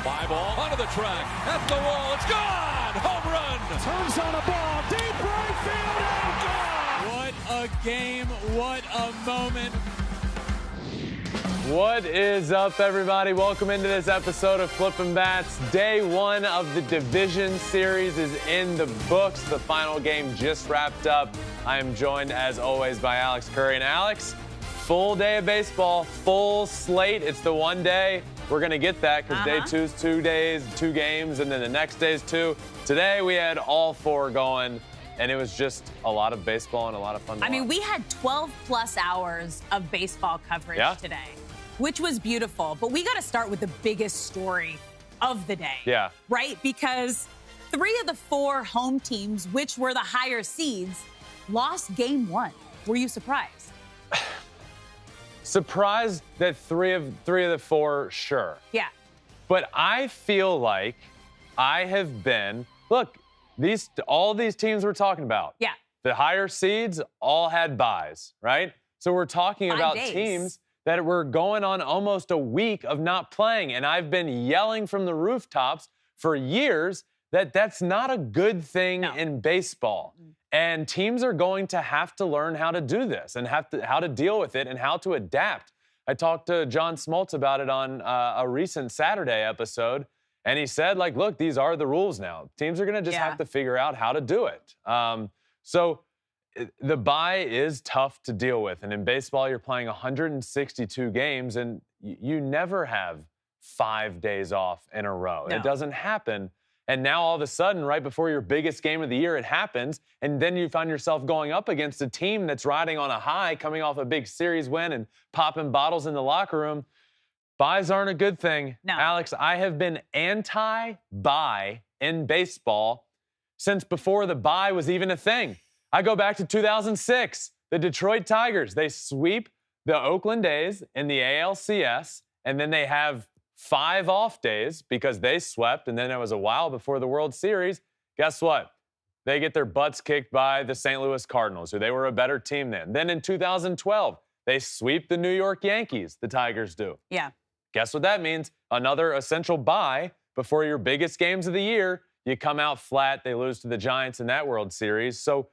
Fly ball onto the track, at the wall, it's gone! Home run! Turns on a ball, deep right field, and gone! What a game, what a moment. What is up, everybody? Welcome into this episode of Flippin Bats. Day one of the division series is in the books. The final game just wrapped up. I am joined, as always, by Alex Curry. And Alex, full day of baseball, full slate. It's the one day. We're going to get that because day two's 2 days, 2 games, and then the next day's 2. Today, we had all 4 going, and it was just a lot of baseball and a lot of fun to watch. I mean, we had 12-plus hours of baseball coverage today, which was beautiful. But we got to start with the biggest story of the day. Yeah. Right? Because 3 of the 4 home teams, which were the higher seeds, lost game 1. Were you surprised? Surprised that three of the 4, sure. Yeah. But I feel like I have been, look, all these teams we're talking about. Yeah. The higher seeds all had byes, right? So we're talking 5 about days. teams that were going on almost a week of not playing. And I've been yelling from the rooftops for years that that's not a good thing in baseball. And teams are going to have to learn how to do this and how to deal with it and how to adapt. I talked to John Smoltz about it on a recent Saturday episode, and he said, like, look, these are the rules now. Teams are going to just have to figure out how to do it. So the bye is tough to deal with. And in baseball, you're playing 162 games, and you never have 5 days off in a row. No. It doesn't happen. And now all of a sudden, right before your biggest game of the year, it happens. And then you find yourself going up against a team that's riding on a high, coming off a big series win and popping bottles in the locker room. Byes aren't a good thing. No. Alex, I have been anti-bye in baseball since before the bye was even a thing. I go back to 2006. The Detroit Tigers, they sweep the Oakland A's in the ALCS, and then they have 5 off days because they swept, and then it was a while before the World Series. Guess what? They get their butts kicked by the St. Louis Cardinals, who they were a better team than. Then in 2012, they sweep the New York Yankees, the Tigers do. Yeah. Guess what that means? Another essential bye before your biggest games of the year. You come out flat. They lose to the Giants in that World Series. So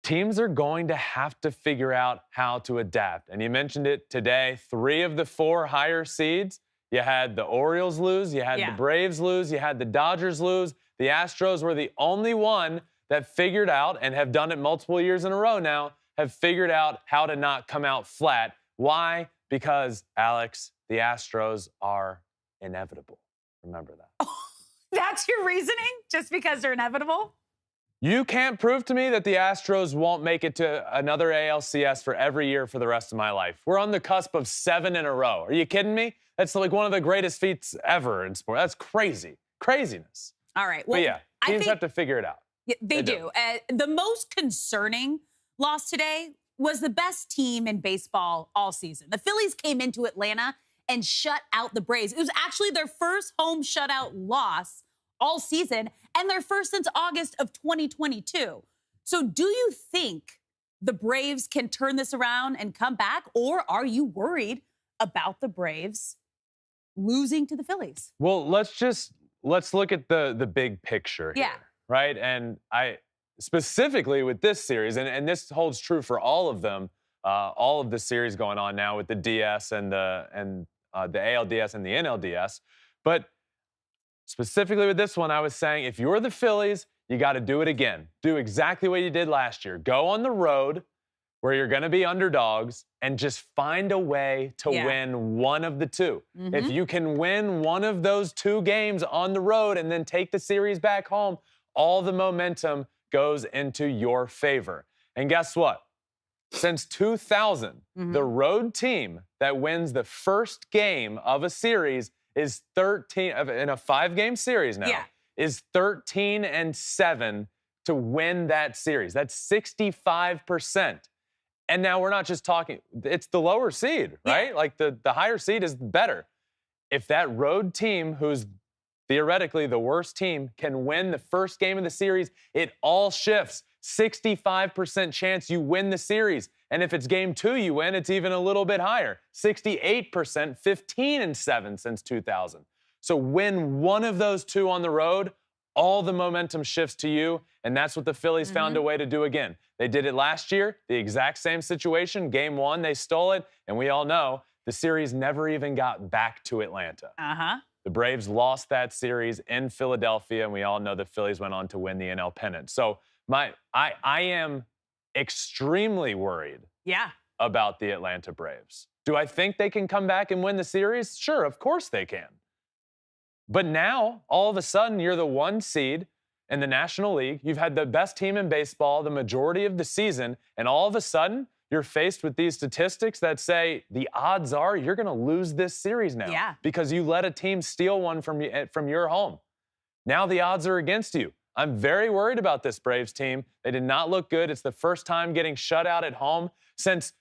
teams are going to have to figure out how to adapt. And you mentioned it today, 3 of the 4 higher seeds. You had the Orioles lose, you had the Braves lose, you had the Dodgers lose. The Astros were the only one that figured out, and have done it multiple years in a row now, have figured out how to not come out flat. Why? Because, Alex, the Astros are inevitable. Remember that. Oh, that's your reasoning? Just because they're inevitable? You can't prove to me that the Astros won't make it to another ALCS for every year for the rest of my life. We're on the cusp of 7 in a row. Are you kidding me? That's like one of the greatest feats ever in sport. That's crazy. Craziness. All right. Well, but yeah, teams have to figure it out. Yeah, they do. The most concerning loss today was the best team in baseball all season. The Phillies came into Atlanta and shut out the Braves. It was actually their first home shutout loss all season, and their first since August of 2022. So do you think the Braves can turn this around and come back, or are you worried about the Braves losing to the Phillies? Well, let's look at the big picture here, right? And I specifically with this series, and this holds true for all of them, all of the series going on now with the DS and the ALDS and the NLDS, but specifically with this one, I was saying, if you're the Phillies, you got to do it again. Do exactly what you did last year. Go on the road where you're going to be underdogs and just find a way to win one of the 2. Mm-hmm. If you can win one of those 2 games on the road and then take the series back home, all the momentum goes into your favor. And guess what? Since 2000, the road team that wins the first game of a series is 13 in a 5-game series now. Is 13-7 to win that series. That's 65%. And now we're not just talking, it's the lower seed, right? Like the higher seed is better. If that road team, who's theoretically the worst team, can win the first game of the series, it all shifts. 65% chance you win the series. And if it's game 2 you win, it's even a little bit higher. 68%, 15-7 since 2000. So win one of those two on the road, all the momentum shifts to you, and that's what the Phillies found a way to do again. They did it last year, the exact same situation. Game 1, they stole it, and we all know the series never even got back to Atlanta. The Braves lost that series in Philadelphia, and we all know the Phillies went on to win the NL pennant. So I am extremely worried about the Atlanta Braves. Do I think they can come back and win the series? Sure, of course they can. But now, all of a sudden, you're the 1 seed in the National League. You've had the best team in baseball the majority of the season, and all of a sudden, you're faced with these statistics that say the odds are you're going to lose this series now because you let a team steal one from your home. Now the odds are against you. I'm very worried about this Braves team. They did not look good. It's the first time getting shut out at home since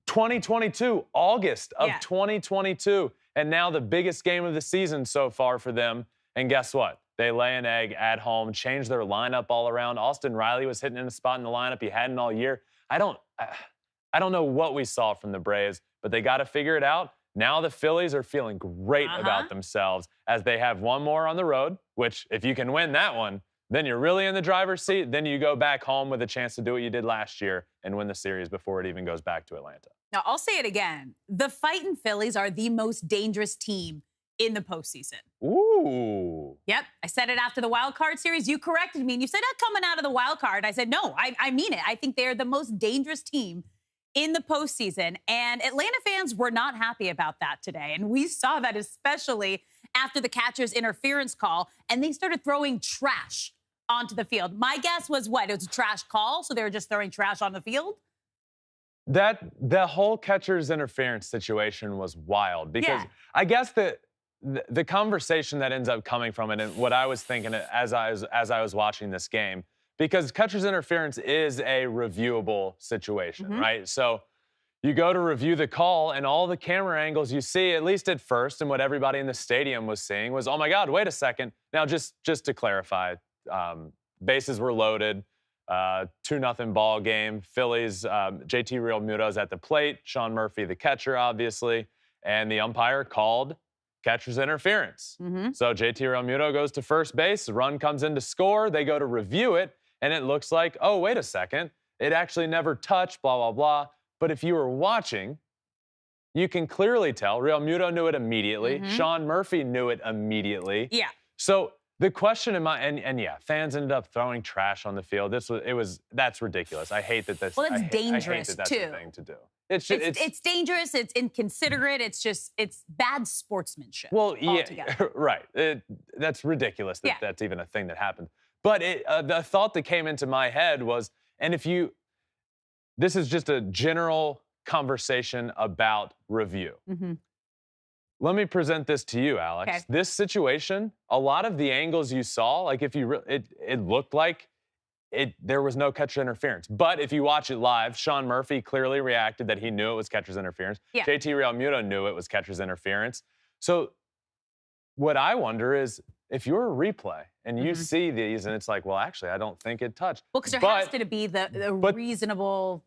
2022, August of 2022. And now the biggest game of the season so far for them. And guess what? They lay an egg at home, change their lineup all around. Austin Riley was hitting in a spot in the lineup he hadn't all year. I don't know what we saw from the Braves, but they got to figure it out. Now the Phillies are feeling great about themselves as they have one more on the road, which if you can win that one, then you're really in the driver's seat. Then you go back home with a chance to do what you did last year and win the series before it even goes back to Atlanta. Now, I'll say it again. The fighting Phillies are the most dangerous team in the postseason. Ooh. Yep. I said it after the wild card series. You corrected me and you said, coming out of the wild card. I said, no, I mean it. I think they're the most dangerous team in the postseason. And Atlanta fans were not happy about that today. And we saw that especially after the catcher's interference call, and they started throwing trash onto the field. My guess was what? It was a trash call, so they were just throwing trash on the field? The whole catcher's interference situation was wild because I guess the conversation that ends up coming from it and what I was thinking as I was watching this game, because catcher's interference is a reviewable situation, right? So you go to review the call, and all the camera angles you see, at least at first, and what everybody in the stadium was seeing was, oh my God, wait a second. Now, just to clarify, bases were loaded, 2-0 ball game. Phillies, JT Realmuto's at the plate, Sean Murphy, the catcher, obviously, and the umpire called catcher's interference. So JT Realmuto goes to first base, the run comes in to score, they go to review it, and it looks like, oh, wait a second, it actually never touched, blah, blah, blah. But if you were watching, you can clearly tell Realmuto knew it immediately. Sean Murphy knew it immediately. Yeah. So the question in my and fans ended up throwing trash on the field. That's ridiculous. I hate that that's dangerous I hate that that's too. a thing to do. It's dangerous. It's inconsiderate. It's bad sportsmanship. Well, altogether. Right. That's ridiculous that that's even a thing that happened. But the thought that came into my head was, and this is just a general conversation about review. Let me present this to you, Alex. Okay. This situation, a lot of the angles you saw, like it looked like there was no catcher interference. But if you watch it live, Sean Murphy clearly reacted that he knew it was catcher's interference. JT Realmuto knew it was catcher's interference. So what I wonder is, if you're a replay and you see these and it's like, well, actually, I don't think it touched. Well, because there has to be the reasonable.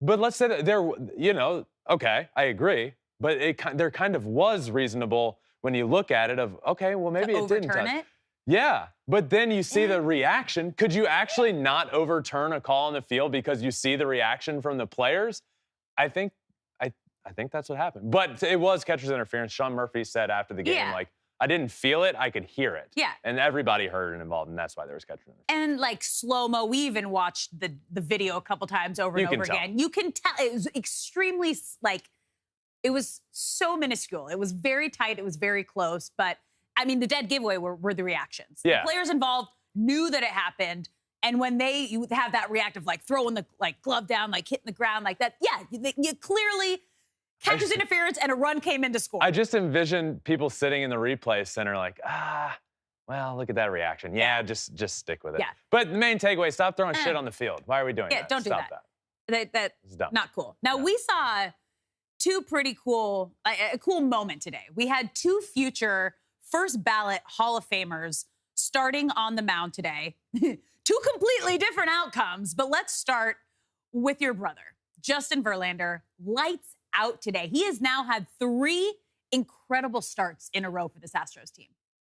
But let's say that okay, I agree. But there kind of was reasonable when you look at it of, okay, well, maybe it didn't touch. It? Yeah, but then you see the reaction. Could you actually not overturn a call on the field because you see the reaction from the players? I think that's what happened. But it was catcher's interference. Sean Murphy said after the game, like, I didn't feel it, I could hear it. Yeah. And everybody heard it involved, and that's why there was catcher's interference. And like slow-mo, we even watched the video a couple times over and over again. You can tell it was extremely, it was so minuscule. It was very tight. It was very close. But, I mean, the dead giveaway were the reactions. Yeah. The players involved knew that it happened. And when you have that react of, throwing the, glove down, hitting the ground like that, you clearly catcher's interference and a run came in to score. I just envision people sitting in the replay center well, look at that reaction. Yeah, just stick with it. Yeah. But the main takeaway, stop throwing shit on the field. Why are we doing that? Yeah, don't do Stop that. That's not cool. Now, we saw two pretty cool, a cool moment today. We had two future first ballot Hall of Famers starting on the mound today. Two completely different outcomes, but let's start with your brother, Justin Verlander. Lights out today. He has now had 3 incredible starts in a row for this Astros team.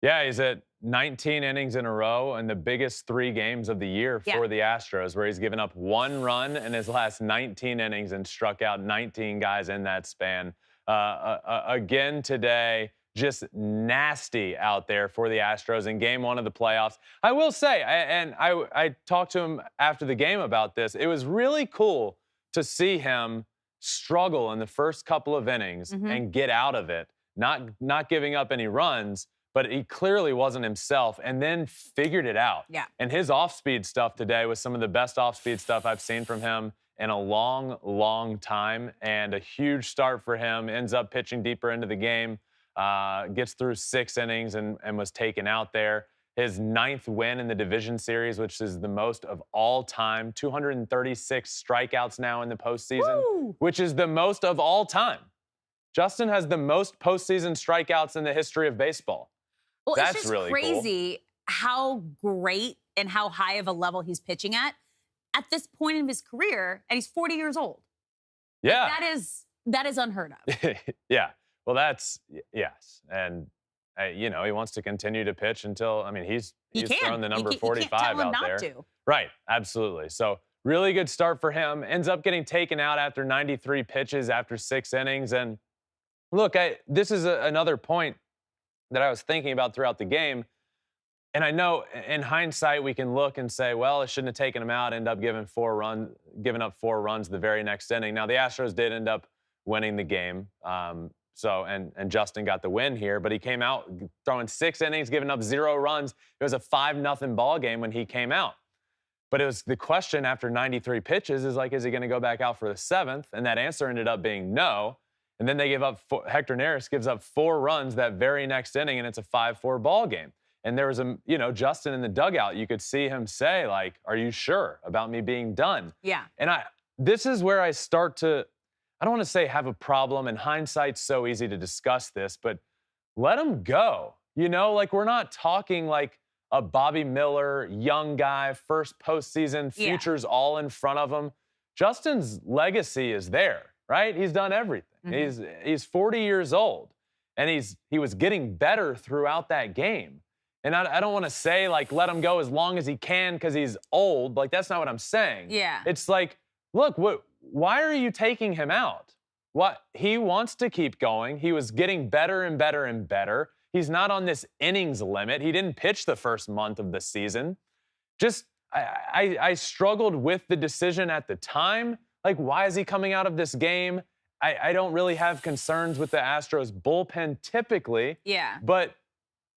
Yeah, he's at 19 innings in a row in the biggest 3 games of the year for the Astros, where he's given up 1 run in his last 19 innings and struck out 19 guys in that span. Again today, just nasty out there for the Astros in game 1 of the playoffs. I will say, I talked to him after the game about this, it was really cool to see him struggle in the first couple of innings and get out of it, not giving up any runs, but he clearly wasn't himself and then figured it out. Yeah. And his off-speed stuff today was some of the best off-speed stuff I've seen from him in a long, long time, and a huge start for him. Ends up pitching deeper into the game, gets through 6 innings and was taken out there. His 9th win in the division series, which is the most of all time. 236 strikeouts now in the postseason, which is the most of all time. Justin has the most postseason strikeouts in the history of baseball. Well, That's it's just really crazy how great and how high of a level he's pitching at this point in his career, and he's 40 years old. Yeah. That is unheard of. Yeah. Well, yes. And, he wants to continue to pitch until, he's thrown the number 45 you can't tell him out not there. To. Right. Absolutely. So really good start for him. Ends up getting taken out after 93 pitches after 6 innings. And look, this is another point that I was thinking about throughout the game. And I know in hindsight, we can look and say, well, it shouldn't have taken him out, end up giving up 4 runs the very next inning. Now, the Astros did end up winning the game. And Justin got the win here, but he came out throwing 6 innings, giving up 0 runs. It was a 5-0 ball game when he came out. But it was the question after 93 pitches is like, is he going to go back out for the 7th? And that answer ended up being no. And then they give up Hector Neris gives up 4 runs that very next inning, and it's a 5-4 ball game. And there was Justin in the dugout. You could see him say, like, "Are you sure about me being done?" Yeah. And this is where I start to, I don't want to say have a problem. In hindsight, so easy to discuss this, but let him go. Like, we're not talking like a Bobby Miller, young guy, first postseason, futures all in front of him. Justin's legacy is there, right? He's done everything. He's 40 years old, and he was getting better throughout that game. And I don't want to say, like, let him go as long as he can because he's old. Like, that's not what I'm saying. Yeah. It's like, look, why are you taking him out? He wants to keep going. He was getting better and better and better. He's not on this innings limit. He didn't pitch the first month of the season. I struggled with the decision at the time. Like, why is he coming out of this game? I don't really have concerns with the Astros bullpen typically. Yeah. But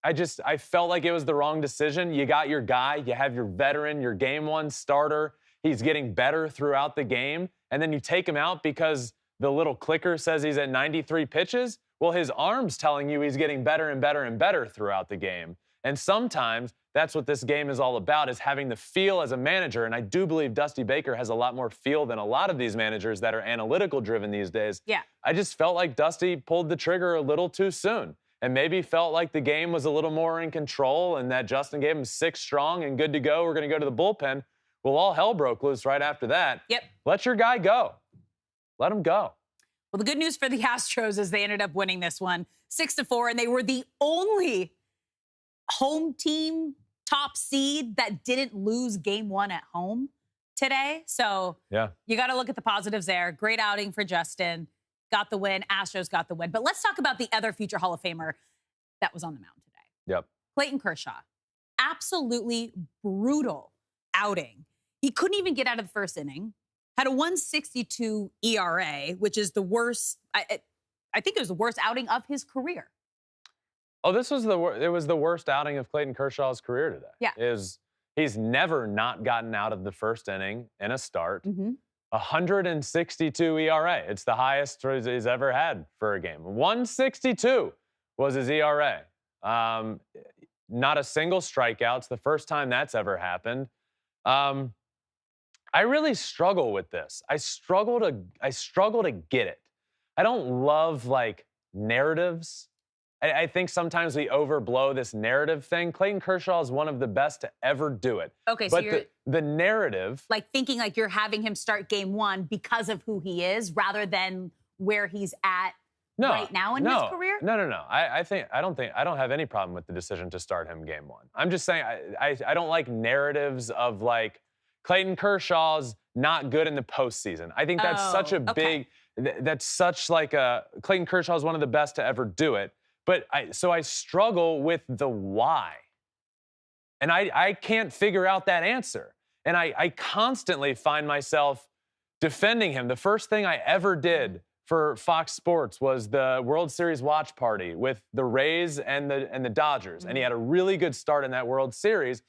I felt like it was the wrong decision. You got your guy. You have your veteran, your game 1 starter. He's getting better throughout the game. And then you take him out because the little clicker says he's at 93 pitches. Well, his arm's telling you he's getting better and better and better throughout the game. And sometimes that's what this game is all about, is having the feel as a manager. And I do believe Dusty Baker has a lot more feel than a lot of these managers that are analytical driven these days. Yeah. I just felt like Dusty pulled the trigger a little too soon, and maybe felt like the game was a little more in control and that Justin gave him 6 strong and good to go. We're going to go to the bullpen. Well, all hell broke loose right after that. Yep. Let your guy go. Let him go. Well, the good news for the Astros is they ended up winning this one 6-4, and they were the only home team top seed that didn't lose game 1 at home today. So you got to look at the positives there. Great outing for Justin. Got the win. Astros got the win. But let's talk about the other future Hall of Famer that was on the mound today. Yep. Clayton Kershaw. Absolutely brutal outing. He couldn't even get out of the first inning. Had a 1.62 ERA, which is the worst. I think it was the worst outing of his career. Oh, it was the worst outing of Clayton Kershaw's career today. Yeah. He's never not gotten out of the first inning in a start. 162 ERA. It's the highest he's ever had for a game. 162 was his ERA. Not a single strikeout. It's the first time that's ever happened. I really struggle with this. I struggle to get it. I don't love like narratives. I think sometimes we overblow this narrative thing. Clayton Kershaw is one of the best to ever do it. Okay, so but the narrative, like thinking like you're having him start game 1 because of who he is, rather than where he's at right now in his career? No. I don't have any problem with the decision to start him game one. I'm just saying I don't like narratives of like Clayton Kershaw's not good in the postseason. I think that's such a big, that's such like a, Clayton Kershaw is one of the best to ever do it. But I struggle with the why. And I can't figure out that answer. And I constantly find myself defending him. The first thing I ever did for Fox Sports was the World Series watch party with the Rays and the Dodgers. And he had a really good start in that World Series.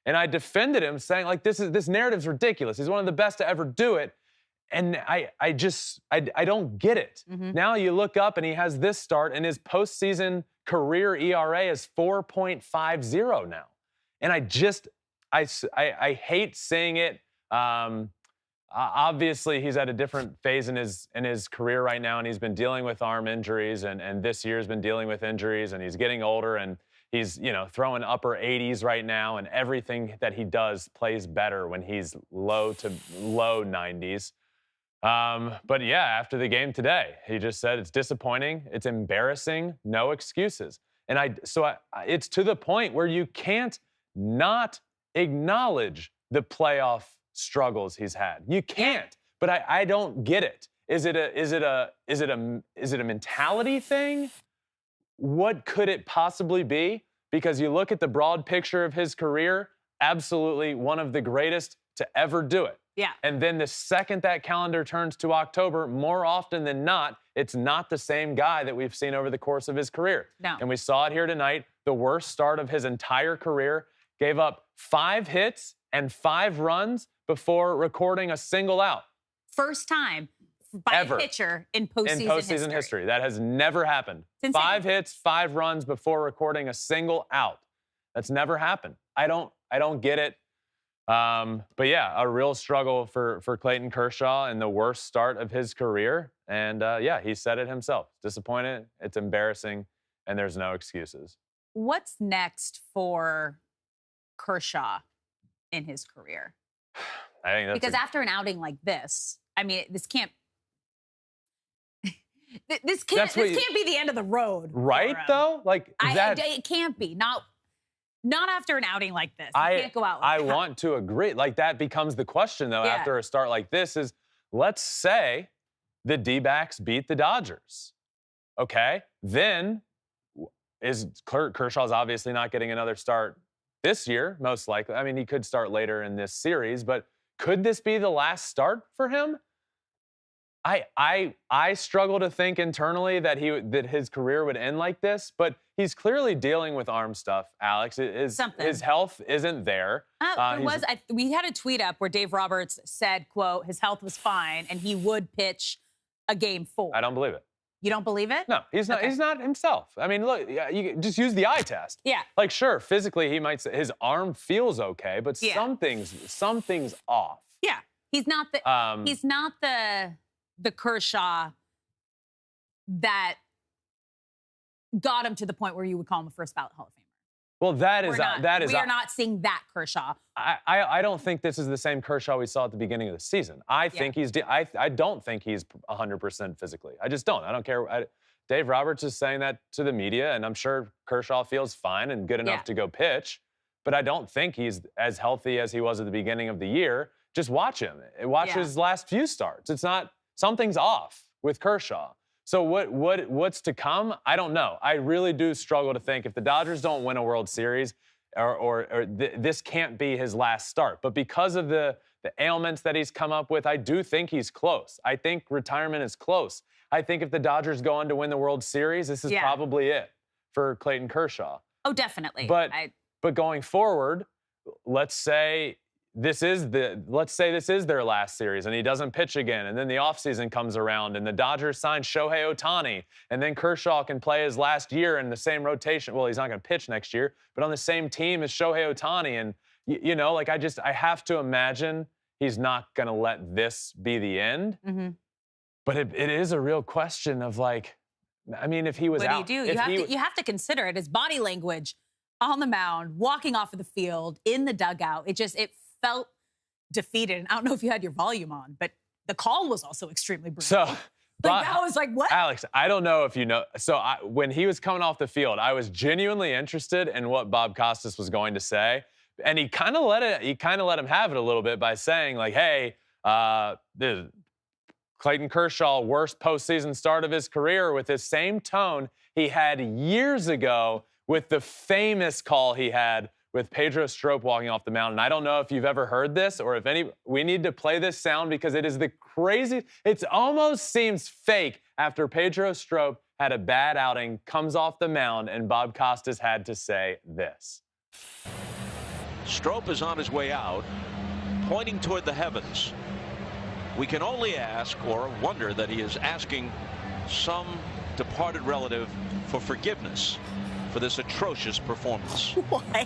And I defended him saying, like, this narrative's ridiculous. He's one of the best to ever do it. And I don't get it. Now you look up and he has this start and his postseason career ERA is 4.50 now. And I hate seeing it. Obviously, he's at a different phase in his career right now, and he's been dealing with arm injuries, and this year's been dealing with injuries, and he's getting older, and he's throwing upper 80s right now, and everything that he does plays better when he's low to low 90s. But yeah, after the game today, he just said it's disappointing, it's embarrassing, no excuses, and it's to the point where you can't not acknowledge the playoff struggles he's had. You can't. But I don't get it. Is it a mentality thing? What could it possibly be? Because you look at the broad picture of his career, absolutely one of the greatest to ever do it. Yeah. And then the second that calendar turns to October, more often than not, it's not the same guy that we've seen over the course of his career. No. And we saw it here tonight. The worst start of his entire career. Gave up 5 hits and 5 runs before recording a single out. First time by Ever. a pitcher in postseason history. That has never happened. 5 hits, 5 runs before recording a single out. That's never happened. I don't get it. But yeah, a real struggle for Clayton Kershaw and the worst start of his career. And yeah, he said it himself. Disappointed, it's embarrassing, and there's no excuses. What's next for Kershaw in his career? I think that's because after an outing like this, I mean, this can't be the end of the road, right? Though, like it can't be. Not after an outing like this. You can't go out. I want to agree. Like that becomes the question though. After a start like this, is let's say the Dbacks beat the Dodgers. Okay, then Kershaw's obviously not getting another start this year, most likely. I mean, he could start later in this series, but could this be the last start for him? I struggle to think internally that his career would end like this, but he's clearly dealing with arm stuff, Alex. His health isn't there. We had a tweet up where Dave Roberts said, quote, his health was fine and he would pitch a game 4. I don't believe it. You don't believe it? No, he's not. Okay. He's not himself. I mean, look, you just use the eye test. Yeah. Like, sure, physically he might say his arm feels okay, but something's off. Yeah, he's not the Kershaw that got him to the point where you would call him a first ballot Hall of Famer. Well, we are not seeing that Kershaw. I don't think this is the same Kershaw we saw at the beginning of the season. I don't think he's 100% physically. I just don't. I don't care. Dave Roberts is saying that to the media, and I'm sure Kershaw feels fine and good enough to go pitch. But I don't think he's as healthy as he was at the beginning of the year. Just watch him. Watch his last few starts. It's not, something's off with Kershaw. So what's to come? I don't know. I really do struggle to think if the Dodgers don't win a World Series, this can't be his last start. But because of the ailments that he's come up with, I do think he's close. I think retirement is close. I think if the Dodgers go on to win the World Series, this is probably it for Clayton Kershaw. Oh, definitely. But going forward, let's say this is their last series and he doesn't pitch again, and then the offseason comes around and the Dodgers sign Shohei Ohtani, and then Kershaw can play his last year in the same rotation. Well, he's not going to pitch next year, but on the same team as Shohei Ohtani. And, I have to imagine he's not going to let this be the end. Mm-hmm. But it is a real question of, like, I mean, if he was out. What do you do? You have to consider it. His body language on the mound, walking off of the field, in the dugout. It felt defeated. And I don't know if you had your volume on, but the call was also extremely brutal. So Like, that was like, what? Alex, I don't know if you know. So when he was coming off the field, I was genuinely interested in what Bob Costas was going to say. And he kind of let him have it a little bit by saying, like, hey, Clayton Kershaw, worst postseason start of his career, with his same tone he had years ago with the famous call he had with Pedro Strop walking off the mound. And I don't know if you've ever heard this or if we need to play this sound because it is the crazy. It almost seems fake after Pedro Strop had a bad outing, comes off the mound, and Bob Costas had to say this. Strop is on his way out, pointing toward the heavens. We can only ask or wonder that he is asking some departed relative for forgiveness for this atrocious performance. What?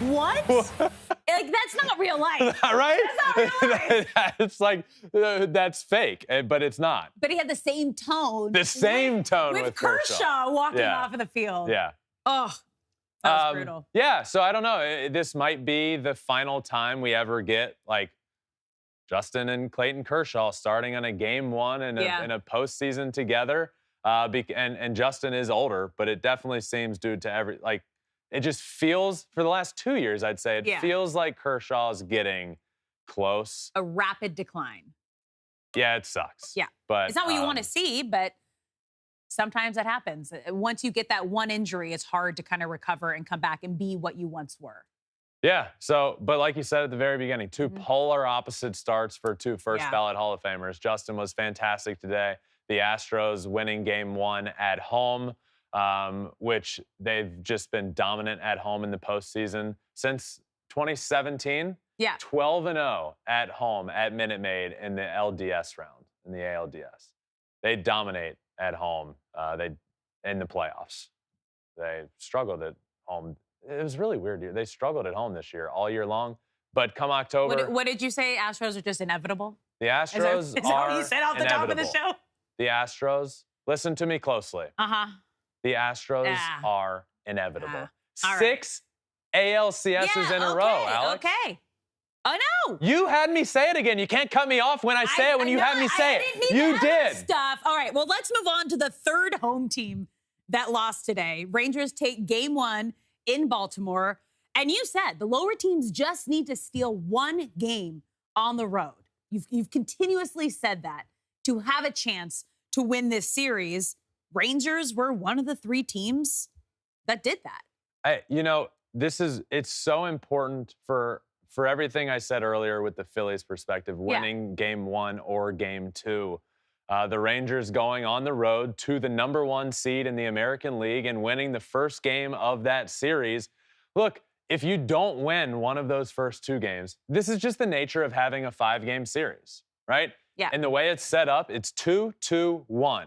What? Like, that's not real life. Right? That's not real life. It's like, that's fake, but it's not. But he had the same tone. The same tone with Kershaw walking off of the field. Yeah. Oh, that was brutal. Yeah, so I don't know. This might be the final time we ever get, like, Justin and Clayton Kershaw starting on a game one in a postseason together. And Justin is older, but it definitely seems due to it just feels, for the last 2 years, I'd say, it feels like Kershaw's getting close. A rapid decline. Yeah, it sucks. Yeah. But it's not what you want to see, but sometimes that happens. Once you get that one injury, it's hard to kind of recover and come back and be what you once were. Yeah, but like you said at the very beginning, two polar opposite starts for two first-ballot Hall of Famers. Justin was fantastic today. The Astros winning game one at home, which they've just been dominant at home in the postseason since 2017. Yeah. 12-0 at home at Minute Maid in the LDS round, in the ALDS. They dominate at home in the playoffs. They struggled at home. It was really weird. They struggled at home this year, all year long. But come October. What did you say? Astros are just inevitable? The Astros is that what you said off the top of the show? The Astros, listen to me closely. The Astros are inevitable. 6 ALCSs in a row, Alex. Okay. I know. You had me say it again. You can't cut me off when I say it when you had me say it. You did. Stuff. All right, well, let's move on to the third home team that lost today. Rangers take game one in Baltimore. And you said the lower teams just need to steal one game on the road. You've continuously said that to have a chance to win this series. Rangers were one of the three teams that did that. It's so important for everything I said earlier with the Phillies perspective, winning game one or game two. The Rangers going on the road to the number one seed in the American League and winning the first game of that series. Look, if you don't win one of those first two games, this is just the nature of having a 5-game series, right? Yeah. And the way it's set up, it's 2-2-1.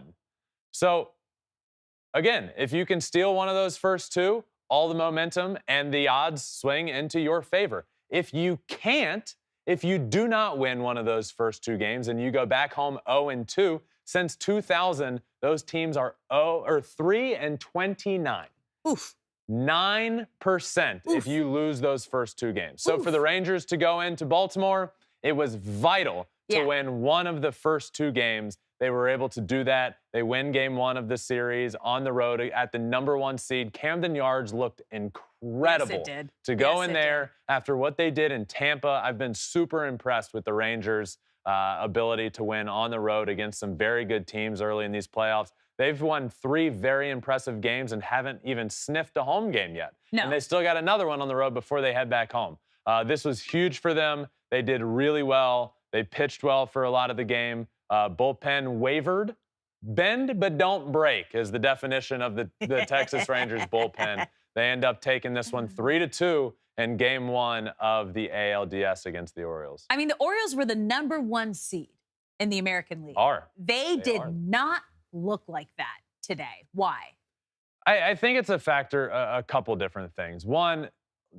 So, again, if you can steal one of those first two, all the momentum and the odds swing into your favor. If you can't, if you do not win one of those first two games and you go back home 0-2, since 2000, those teams are 3-29. Oof. 9% if you lose those first two games. So for the Rangers to go into Baltimore, it was vital to win one of the first two games. They were able to do that. They win game one of the series on the road at the number one seed. Camden Yards looked incredible. Yes, it did. To go in there after what they did in Tampa. I've been super impressed with the Rangers' ability to win on the road against some very good teams early in these playoffs. They've won 3 very impressive games and haven't even sniffed a home game yet. No. And they still got another one on the road before they head back home. This was huge for them. They did really well. They pitched well for a lot of the game. Bullpen wavered. Bend but don't break is the definition of the Texas Rangers bullpen. They end up taking this one 3-2 in game one of the ALDS against the Orioles. I mean, the Orioles were the number one seed in the American League. They did not look like that today. Why? I think it's a factor, a couple different things. One,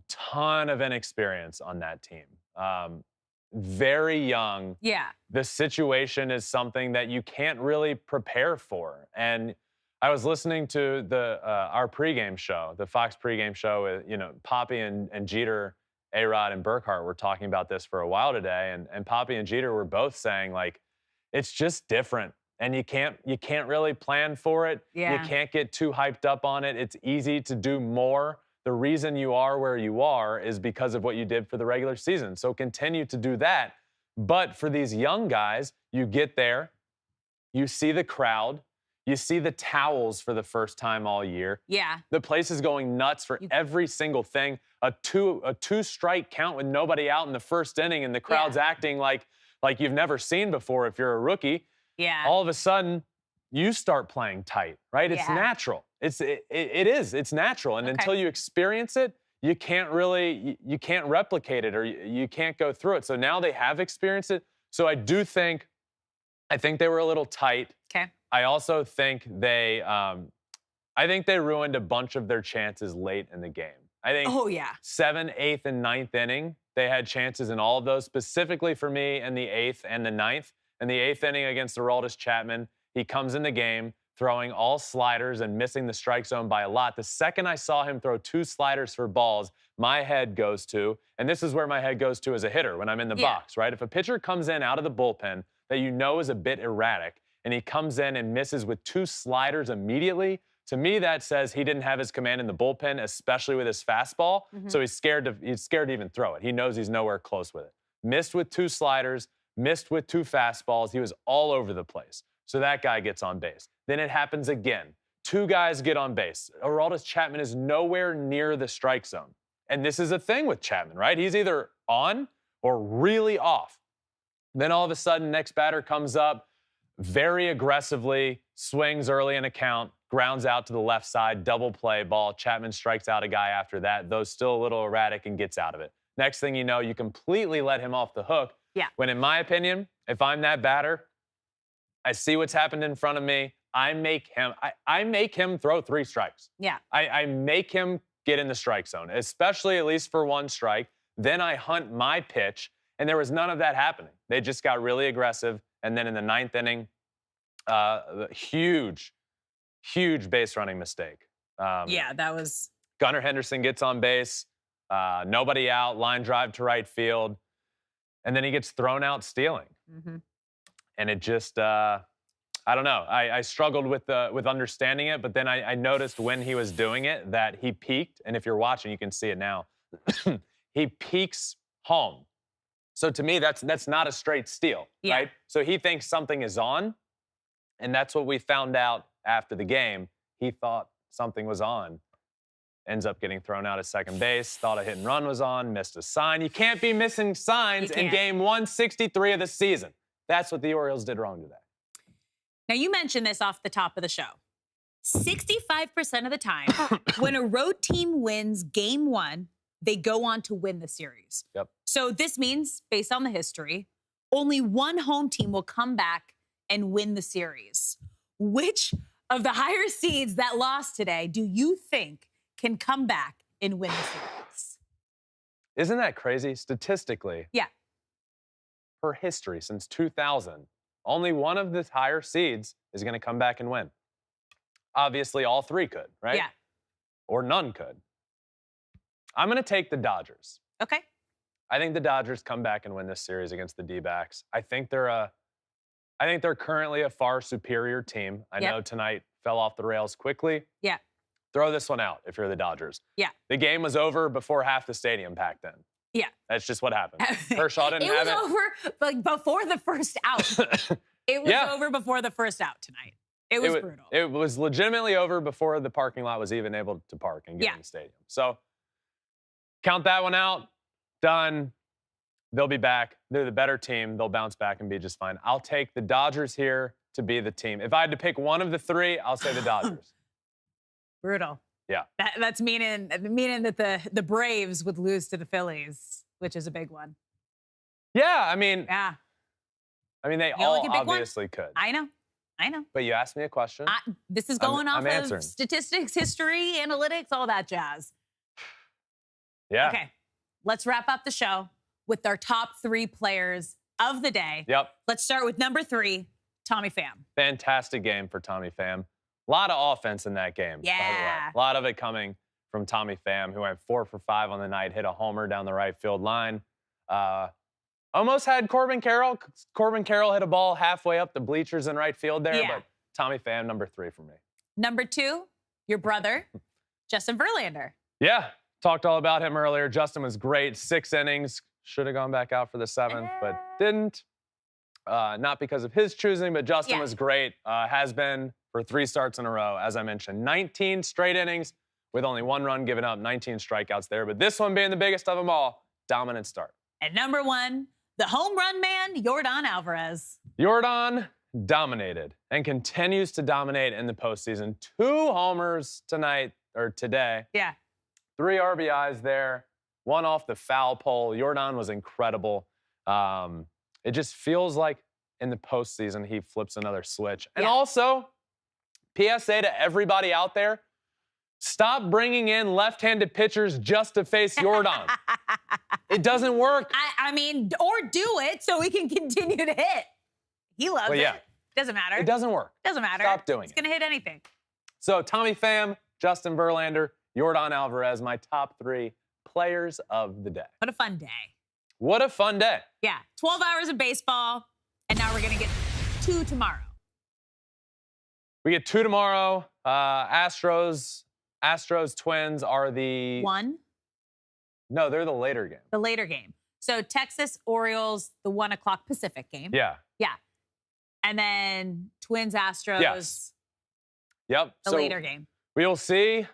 ton of inexperience on that team. Very young. Yeah. The situation is something that you can't really prepare for. And I was listening to our pregame show, the Fox pregame show. Poppy and Jeter, A-Rod and Burkhart were talking about this for a while today. And Poppy and Jeter were both saying, like, it's just different and you can't really plan for it. Yeah. You can't get too hyped up on it. It's easy to do more. The reason you are where you are is because of what you did for the regular season. So continue to do that. But for these young guys, you get there, you see the crowd, you see the towels for the first time all year. Yeah. The place is going nuts for every single thing. A two-strike count with nobody out in the first inning, and the crowd's acting like you've never seen before if you're a rookie. Yeah. All of a sudden, you start playing tight, right? It's natural. It is. It's natural. And until you experience it, you can't replicate it, or you can't go through it. So now they have experienced it. So I think they were a little tight. Okay. I also think they ruined a bunch of their chances late in the game. I think 7th, 8th, and 9th inning, they had chances in all of those, specifically for me in the 8th and the 9th. In the 8th inning against Aroldis Chapman, he comes in the game throwing all sliders and missing the strike zone by a lot. The second I saw him throw 2 sliders for balls, my head goes to, and this is where my head goes to as a hitter when I'm in the box, right? If a pitcher comes in out of the bullpen that you know is a bit erratic, and he comes in and misses with 2 sliders immediately, to me that says he didn't have his command in the bullpen, especially with his fastball. So he's scared to even throw it. He knows he's nowhere close with it. Missed with 2 sliders, missed with 2 fastballs. He was all over the place. So that guy gets on base. Then it happens again. 2 guys get on base. Aroldis Chapman is nowhere near the strike zone. And this is a thing with Chapman, right? He's either on or really off. Then all of a sudden, next batter comes up, very aggressively, swings early in a count, grounds out to the left side, double play ball. Chapman strikes out a guy after that, though still a little erratic, and gets out of it. Next thing you know, you completely let him off the hook. Yeah. When, in my opinion, if I'm that batter, I see what's happened in front of me. I make him throw 3 strikes. Yeah. I make him get in the strike zone, especially at least for 1 strike. Then I hunt my pitch, and there was none of that happening. They just got really aggressive. And then in the 9th inning, huge base running mistake. That was. Gunnar Henderson gets on base, nobody out, line drive to right field, and then he gets thrown out stealing. And it just, I don't know. I struggled with understanding it, but then I noticed when he was doing it that he peaked, and if you're watching, you can see it now. He peaks home. So to me, that's not a straight steal, right? So he thinks something is on, and that's what we found out after the game. He thought something was on. Ends up getting thrown out at second base, thought a hit and run was on, missed a sign. You can't be missing signs in game 163 of the season. That's what the Orioles did wrong today. Now, you mentioned this off the top of the show. 65% of the time, when a road team wins game 1, they go on to win the series. Yep. So this means, based on the history, only one home team will come back and win the series. Which of the higher seeds that lost today do you think can come back and win the series? Isn't that crazy? Statistically, yeah. Per history, since 2000, only one of the higher seeds is going to come back and win. Obviously, all 3 could, right? Yeah. Or none could. I'm going to take the Dodgers. Okay. I think the Dodgers come back and win this series against the Dbacks. I think they're currently a far superior team. I know tonight fell off the rails quickly. Yeah. Throw this one out if you're the Dodgers. Yeah. The game was over before half the stadium packed in. Yeah. That's just what happened. Kershaw didn't have it. It was over like before the first out. It was over before the first out tonight. It was brutal. It was legitimately over before the parking lot was even able to park and get in the stadium. So count that one out. Done. They'll be back. They're the better team. They'll bounce back and be just fine. I'll take the Dodgers here to be the team. If I had to pick one of the 3, I'll say the Dodgers. Brutal. Yeah. That's meaning that the Braves would lose to the Phillies, which is a big one. Yeah, I mean. Yeah. I mean, they all obviously could. I know. But you asked me a question. This is going off of statistics, history, analytics, all that jazz. Yeah. Okay. Let's wrap up the show with our top 3 players of the day. Yep. Let's start with number 3, Tommy Pham. Fantastic game for Tommy Pham. A lot of offense in that game, by the way. A lot of it coming from Tommy Pham, who went 4 for 5 on the night, hit a homer down the right field line. Almost had Corbin Carroll. Corbin Carroll hit a ball halfway up the bleachers in right field there, but Tommy Pham, number 3 for me. Number 2, your brother, Justin Verlander. Yeah, talked all about him earlier. Justin was great. 6 innings. Should have gone back out for the 7th, but didn't. Not because of his choosing, but Justin was great. Has been for 3 starts in a row, as I mentioned. 19 straight innings with only 1 run given up, 19 strikeouts there. But this one being the biggest of them all, dominant start. And number 1, the home run man, Yordan Alvarez. Yordan dominated and continues to dominate in the postseason. 2 homers today. 3 RBIs there. 1 off the foul pole. Yordan was incredible. It just feels like in the postseason he flips another switch. And also, PSA to everybody out there, stop bringing in left-handed pitchers just to face Yordan. It doesn't work. I mean, or do it so we can continue to hit. He loves it. Doesn't matter. It doesn't work. Doesn't matter. Stop doing it. He's going to hit anything. So Tommy Pham, Justin Verlander, Yordan Alvarez, my top 3 players of the day. What a fun day. What a fun day. Yeah, 12 hours of baseball, and now we're going to get 2 tomorrow. We get 2 tomorrow. Astros, Twins are the... 1? No, they're the later game. The later game. So Texas, Orioles, the 1 o'clock Pacific game. Yeah. Yeah. And then Twins, Astros. Yes. Yep. The later game. We will see.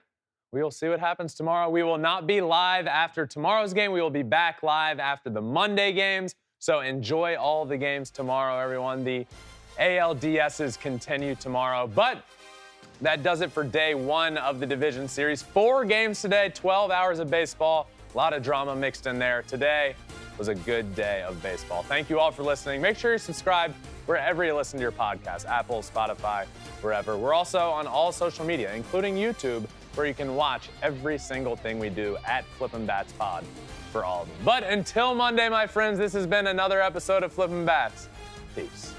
We will see what happens tomorrow. We will not be live after tomorrow's game. We will be back live after the Monday games. So enjoy all the games tomorrow, everyone. The ALDSs continue tomorrow. But that does it for day 1 of the division series. 4 games today, 12 hours of baseball. A lot of drama mixed in there. Today was a good day of baseball. Thank you all for listening. Make sure you're subscribed wherever you listen to your podcast, Apple, Spotify, wherever. We're also on all social media, including YouTube, where you can watch every single thing we do at Flippin Bats Pod for all of them. But until Monday, my friends, this has been another episode of Flippin Bats. Peace.